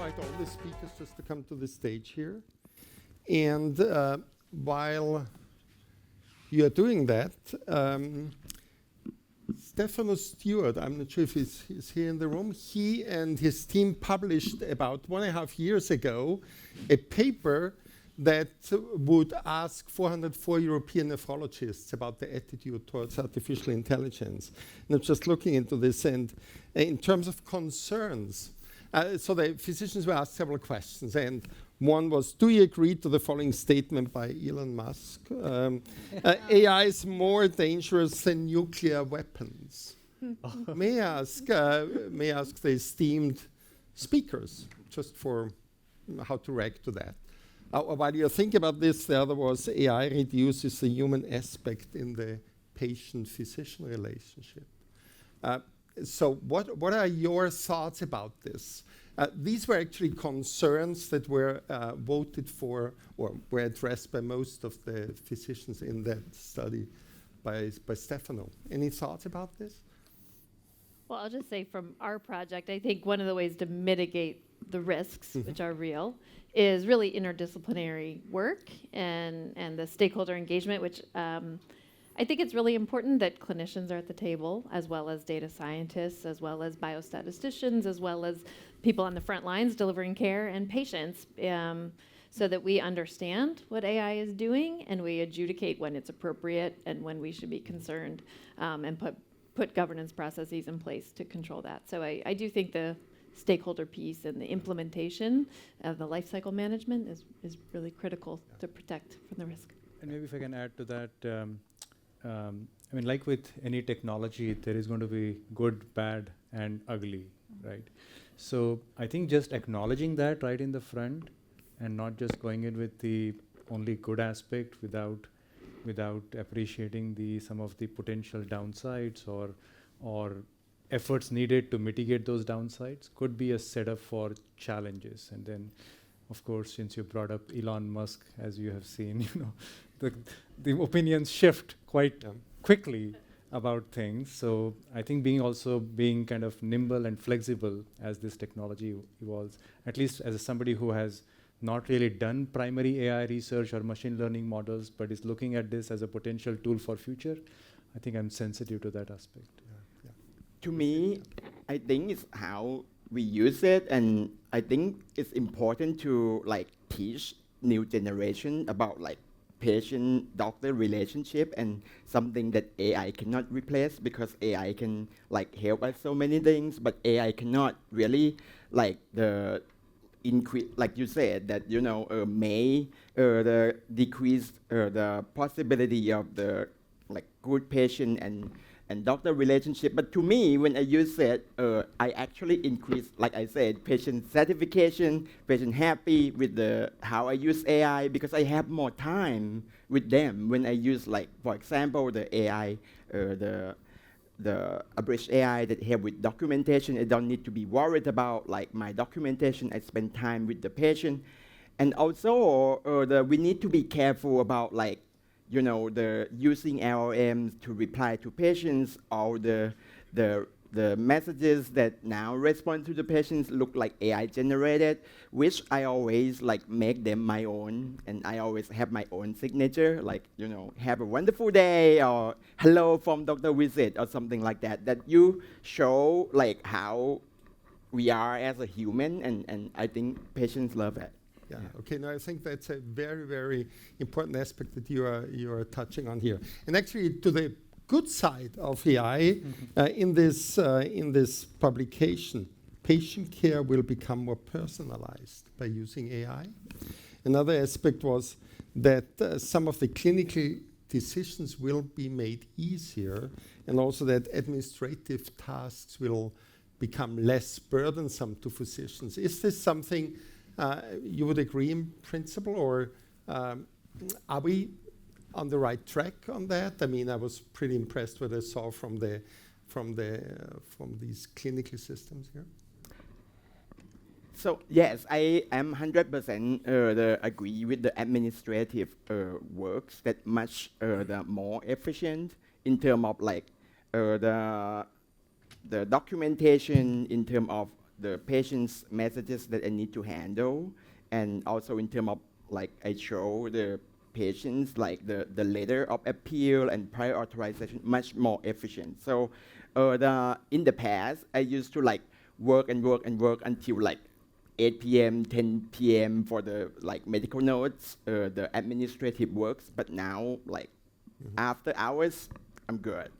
invite all the speakers just to come to the stage here. And while you are doing that, Stefano Stewart, I'm not sure if he's here in the room, he and his team published about 1.5 years ago a paper that would ask 404 European nephrologists about their attitude towards artificial intelligence. And I'm just looking into this, and in terms of concerns, so the physicians were asked several questions, and one was, do you agree to the following statement by Elon Musk? AI is more dangerous than nuclear weapons. May I ask the esteemed speakers just for how to react to that? While you think about this, the other was AI reduces the human aspect in the patient-physician relationship. So what are your thoughts about this? These were actually concerns that were voted for or were addressed by most of the physicians in that study by Stefano. Any thoughts about this? Well, I'll just say from our project, I think one of the ways to mitigate the risks, which are real, is really interdisciplinary work and the stakeholder engagement, which I think it's really important that clinicians are at the table, as well as data scientists, as well as biostatisticians, as well as people on the front lines delivering care, and patients, so that we understand what AI is doing and we adjudicate when it's appropriate and when we should be concerned, and put governance processes in place to control that. So I do think the stakeholder piece and the implementation of the life cycle management is really critical to protect from the risk. And maybe if I can add to that, I mean, like with any technology, there is going to be good, bad, and ugly, right? So I think just acknowledging that right in the front and not just going in with the only good aspect without appreciating some of the potential downsides or efforts needed to mitigate those downsides could be a setup for challenges. And then, of course, since you brought up Elon Musk, as you have seen, the opinions shift quite quickly about things. So I think being kind of nimble and flexible as this technology evolves, at least as somebody who has not really done primary AI research or machine learning models, but is looking at this as a potential tool for future, I think I'm sensitive to that aspect. To me, I think it's how we use it, and I think it's important to teach new generation about patient-doctor relationship, and something that AI cannot replace, because AI can help us so many things, but AI cannot really the increase, like you said, that may the decrease the possibility of the good patient and doctor relationship. But to me, when I use it, I actually increase, like I said, patient satisfaction, patient happy with how I use AI, because I have more time with them when I use, for example, the AI, the abridged AI that help with documentation. I don't need to be worried about my documentation. I spend time with the patient. And also, we need to be careful about the using LLMs to reply to patients, or the messages that now respond to the patients look like AI generated, which I always make them my own, and I always have my own signature, have a wonderful day, or hello from Dr. Wisit, or something like that, that you show how we are as a human, and I think patients love it. Yeah. Okay. No, I think that's a very, very important aspect that you are touching on here. And actually, to the good side of AI, in this publication, patient care will become more personalized by using AI. Another aspect was that some of the clinical decisions will be made easier, and also that administrative tasks will become less burdensome to physicians. Is this something you would agree in principle, or are we on the right track on that? I mean, I was pretty impressed what I saw from these clinical systems here. So yes, I am 100% agree with the administrative works that much the more efficient in terms of the documentation, in terms of the patient's messages that I need to handle, and also in terms of like I show the patients like the letter of appeal and prior authorization much more efficient. So in the past, I used to like work until like 8 p.m., 10 p.m. for the like medical notes, the administrative works. But now, like after hours, I'm good.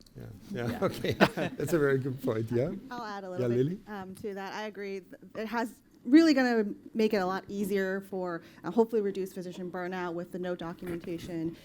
Yeah. Okay. That's a very good point. Yeah. I'll add a little Lili? bit to that. I agree. It has really going to make it a lot easier for hopefully reduce physician burnout with the note documentation.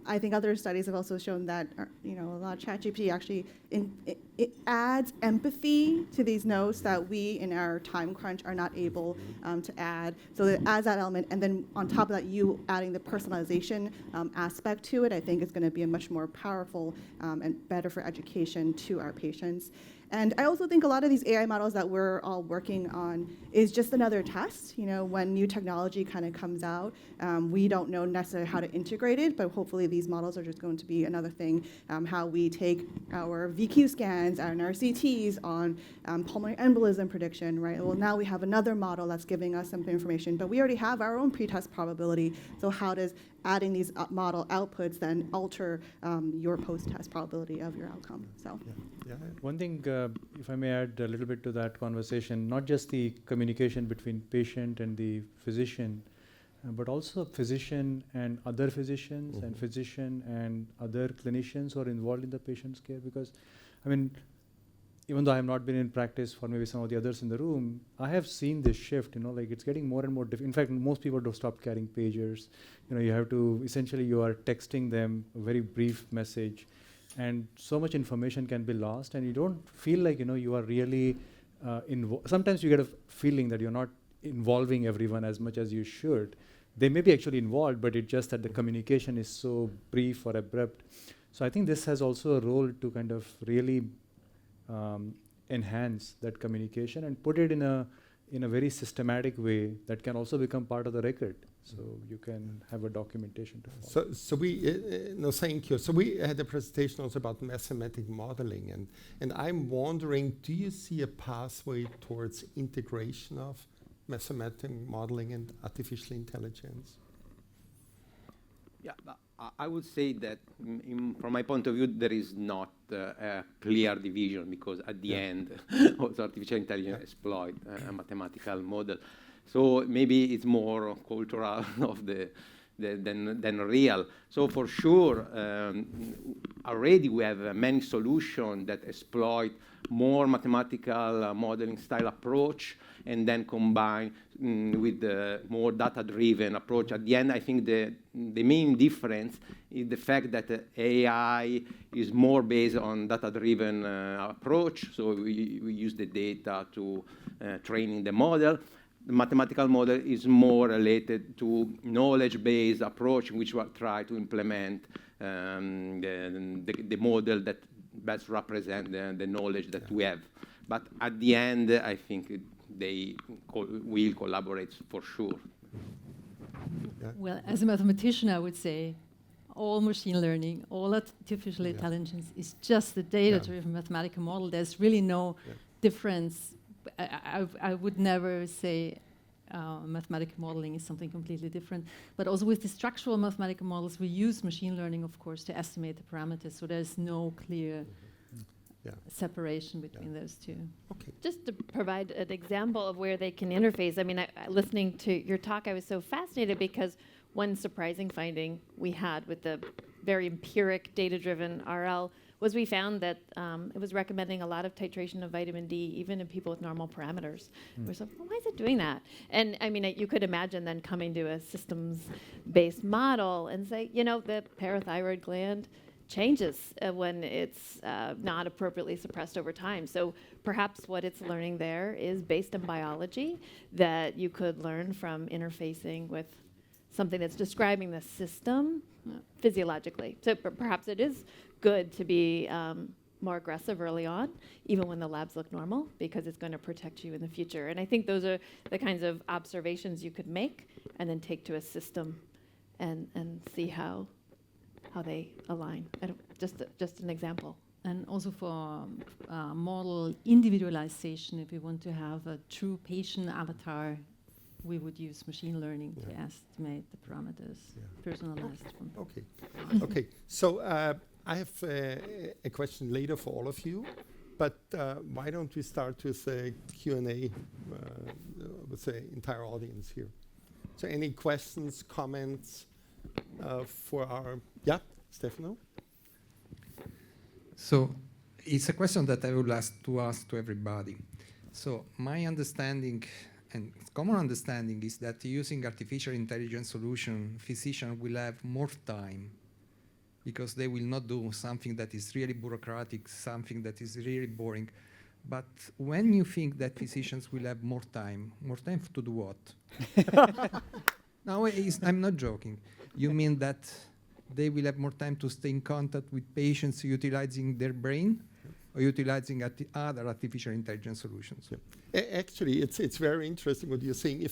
I think other studies have also shown that a lot of ChatGPT actually it adds empathy to these notes that we in our time crunch are not able to add. So it adds that element, and then on top of that, you adding the personalization aspect to it, I think is going to be a much more powerful and better for education to our patients. And I also think a lot of these AI models that we're all working on is just another test. When new technology kind of comes out, we don't know necessarily how to integrate it, but hopefully these models are just going to be another thing, how we take our VQ scans and our CTs on pulmonary embolism prediction, right? Well, now we have another model that's giving us some information, but we already have our own pretest probability. So how does adding these model outputs then alter your post-test probability of your outcome? So. Yeah. One thing, if I may add a little bit to that conversation, not just the communication between patient and the physician, but also physician and other physicians and physician and other clinicians who are involved in the patient's care. Because, I mean, even though I have not been in practice for maybe some of the others in the room, I have seen this shift, like it's getting more and more difficult. In fact, most people don't stop carrying pagers. You have to, essentially you are texting them a very brief message, and so much information can be lost, and you don't feel like, you are really sometimes you get a feeling that you're not involving everyone as much as you should. They may be actually involved, but it's just that the communication is so brief or abrupt. So I think this has also a role to kind of really enhance that communication and put it in a very systematic way that can also become part of the record. So you can have a documentation to follow. So we, no, thank you. So we had a presentation also about mathematic modeling, and I'm wondering, do you see a pathway towards integration of mathematic modeling and artificial intelligence? Yeah, I would say that from my point of view, there is not a clear division, because at the end, also artificial intelligence exploit a mathematical model. So maybe it's more cultural than real. So for sure, already we have many solutions that exploit more mathematical modeling style approach, and then combine with the more data-driven approach. At the end, I think the main difference is the fact that AI is more based on data-driven approach. So we use the data to training the model. The mathematical model is more related to knowledge-based approach, in which we try to implement the model that best represent the knowledge that we have. But at the end, I think they will collaborate for sure. Well, as a mathematician, I would say all machine learning, all artificial intelligence is just a data-driven mathematical model. There's really no difference. I would never say mathematical modeling is something completely different. But also with the structural mathematical models, we use machine learning, of course, to estimate the parameters. So there's no clear separation between those two. Okay. Just to provide an example of where they can interface, I mean, listening to your talk, I was so fascinated because one surprising finding we had with the very empiric data-driven RL was we found that it was recommending a lot of titration of vitamin D even in people with normal parameters. We're so, well, why is it doing that? And I mean, you could imagine then coming to a systems-based model and say, the parathyroid gland changes when it's not appropriately suppressed over time. So perhaps what it's learning there is based on biology that you could learn from interfacing with something that's describing the system physiologically. So perhaps it is good to be more aggressive early on, even when the labs look normal, because it's going to protect you in the future. And I think those are the kinds of observations you could make and then take to a system and see how they align. Just an example. And also for model individualization, if we want to have a true patient avatar, we would use machine learning to estimate the parameters, personalized one. Okay. Okay. So I have a question later for all of you, but why don't we start with a Q&A with the entire audience here? So any questions, comments for our... Yeah, Stefano? So it's a question that I would like to ask to everybody. So my understanding and common understanding is that using artificial intelligence solution, physicians will have more time because they will not do something that is really bureaucratic, something that is really boring. But when you think that physicians will have more time to do what? No, I'm not joking. You mean that they will have more time to stay in contact with patients utilizing their brain or utilizing other artificial intelligence solutions? Actually, it's very interesting what you're saying.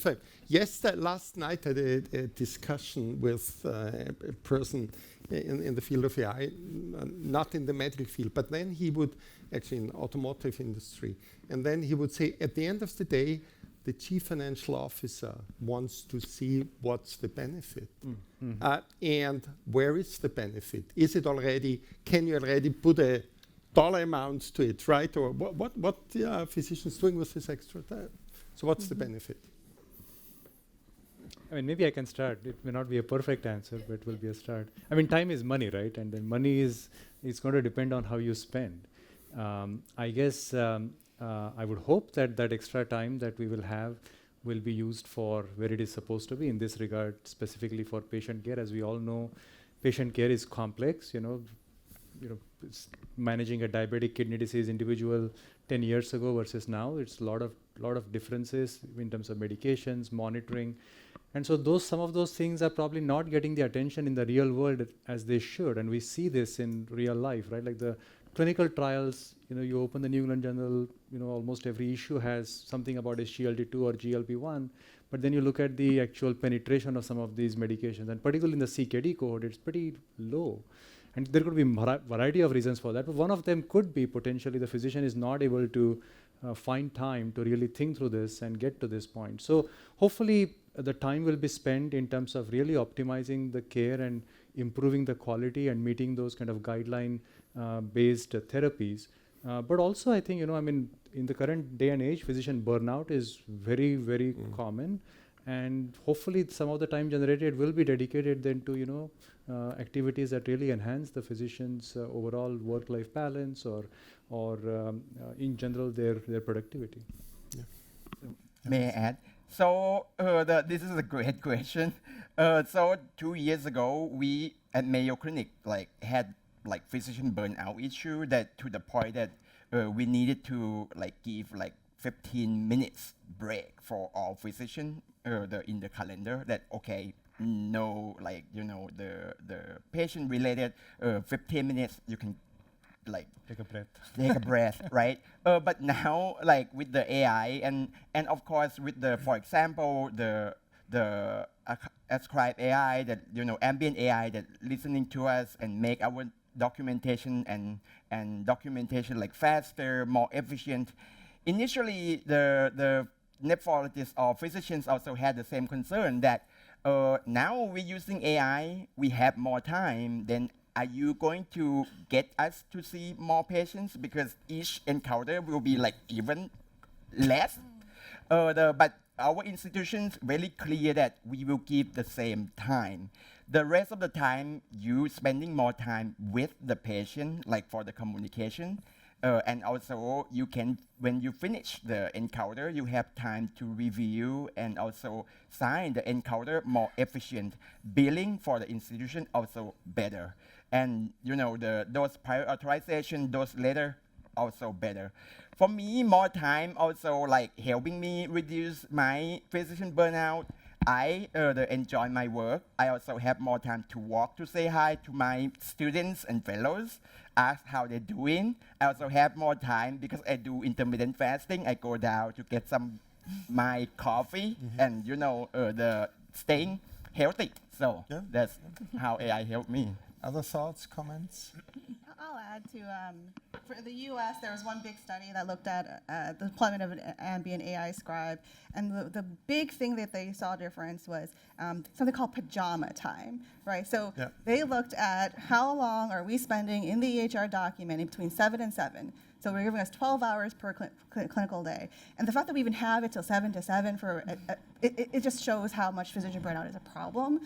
Last night I had a discussion with a person in the field of AI, not in the medical field, but then he would, actually in automotive industry, and then he would say, at the end of the day, the chief financial officer wants to see what's the benefit. And where is the benefit? Is it already, can you already put a dollar amount to it, right? Or what are physicians doing with this extra time? So what's the benefit? I mean, maybe I can start. It may not be a perfect answer, but it will be a start. I mean, time is money, right? And then money it's going to depend on how you spend. I guess I would hope that extra time that we will have will be used for where it is supposed to be. In this regard, specifically for patient care, as we all know, patient care is complex. It's managing a diabetic kidney disease individual 10 years ago versus now. It's a lot of differences in terms of medications, monitoring. And so some of those things are probably not getting the attention in the real world as they should. And we see this in real life, right? Like the clinical trials, you open the New England Journal, almost every issue has something about SGLT2 or GLP-1. But then you look at the actual penetration of some of these medications, and particularly in the CKD cohort, it's pretty low. And there could be a variety of reasons for that. But one of them could be potentially the physician is not able to find time to really think through this and get to this point. So hopefully the time will be spent in terms of really optimizing the care and improving the quality and meeting those kind of guideline-based therapies. But also I think, in the current day and age, physician burnout is very, very common. And hopefully some of the time generated will be dedicated then to, activities that really enhance the physician's overall work-life balance or in general their productivity. Yeah. May I add? So this is a great question. So 2 years ago, we at Mayo Clinic had physician burnout issue that to the point that we needed to give 15 minutes break for all physicians in the calendar. That okay, no, the patient related 15 minutes you can Take a breath. take a breath, right? But now, with the AI and of course with the, for example, the ascribed AI that ambient AI that listening to us and make our documentation and documentation faster, more efficient. Initially, the nephrologists or physicians also had the same concern that now we're using AI, we have more time, then are you going to get us to see more patients because each encounter will be even less? But our institution's very clear that we will give the same time. The rest of the time, you spending more time with the patient, for the communication. And also, you can, when you finish the encounter, you have time to review and also sign the encounter more efficient. Billing for the institution also better. And those prior authorization, those later also better. For me, more time also helping me reduce my physician burnout. I enjoy my work. I also have more time to walk to say hi to my students and fellows, ask how they're doing. I also have more time because I do intermittent fasting. I go down to get my coffee and the staying healthy. So that's how AI helped me. Other thoughts, comments? I'll add to for the U.S., there was one big study that looked at the deployment of an ambient AI scribe, and the big thing that they saw difference was something called pajama time, right? So they looked at how long are we spending in the EHR document in between 7 and 7. So we're giving us 12 hours per clinical day. And the fact that we even have it till 7 to 7 for it just shows how much physician burnout is a problem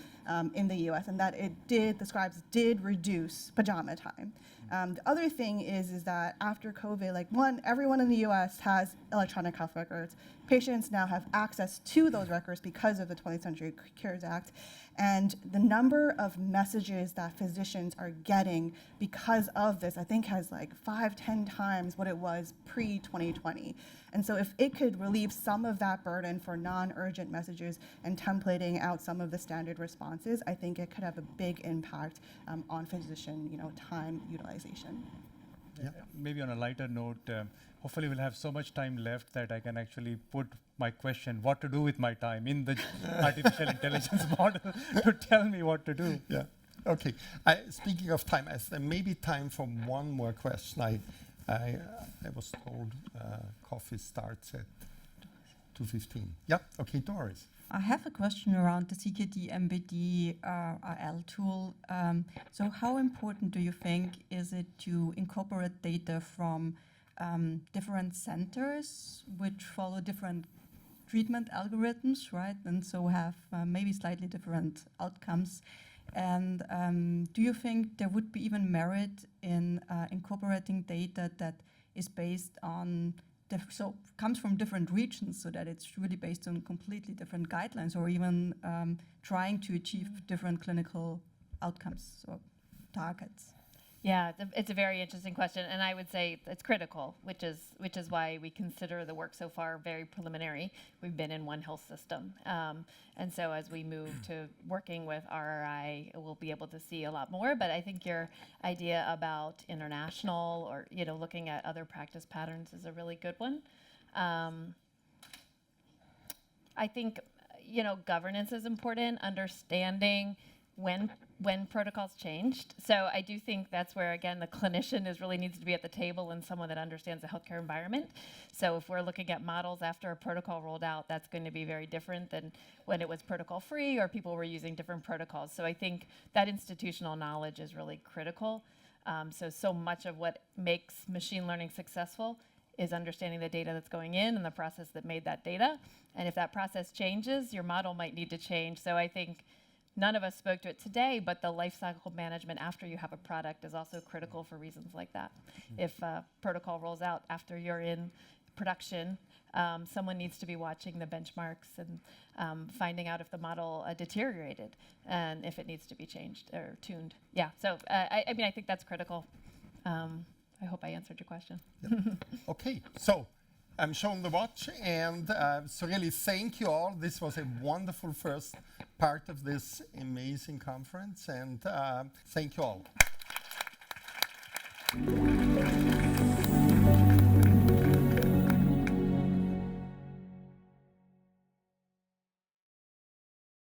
in the US, and that the scribes did reduce pajama time. The other thing is that after COVID, like everyone in the US has electronic health records. Patients now have access to those records because of the 20th Century Cures Act. And the number of messages that physicians are getting because of this, I think, has like 5-10 times what it was pre-2020. And so if it could relieve some of that burden for non-urgent messages and templating out some of the standard responses, I think it could have a big impact on physician time utilization. Maybe on a lighter note, hopefully we'll have so much time left that I can actually put my question, what to do with my time, in the artificial intelligence model to tell me what to do. Yeah. Okay. Speaking of time, there may be time for one more question. I was told coffee starts at 2:15. Yeah. Okay, Doris. I have a question around the CKD MBD RL tool. So how important do you think is it to incorporate data from different centers which follow different treatment algorithms, right? And so have maybe slightly different outcomes. And do you think there would be even merit in incorporating data that is based on so comes from different regions, so that it's really based on completely different guidelines, or even trying to achieve different clinical outcomes or targets? Yeah, it's a very interesting question, and I would say it's critical, which is why we consider the work so far very preliminary. We've been in one health system, and so as we move to working with RRI, we'll be able to see a lot more. But I think your idea about international or looking at other practice patterns is a really good one. I think governance is important, understanding when protocols changed. So I do think that's where, again, the clinician really needs to be at the table and someone that understands the healthcare environment. So if we're looking at models after a protocol rolled out, that's going to be very different than when it was protocol free or people were using different protocols. So I think that institutional knowledge is really critical. So much of what makes machine learning successful is understanding the data that's going in and the process that made that data. And if that process changes, your model might need to change. So I think none of us spoke to it today, but the lifecycle management after you have a product is also critical for reasons like that. If a protocol rolls out after you're in production, someone needs to be watching the benchmarks and finding out if the model deteriorated and if it needs to be changed or tuned. Yeah, so I mean, I think that's critical. I hope I answered your question. Yep. Okay, so I'm showing the watch, and so really thank you all. This was a wonderful first part of this amazing conference, and thank you all.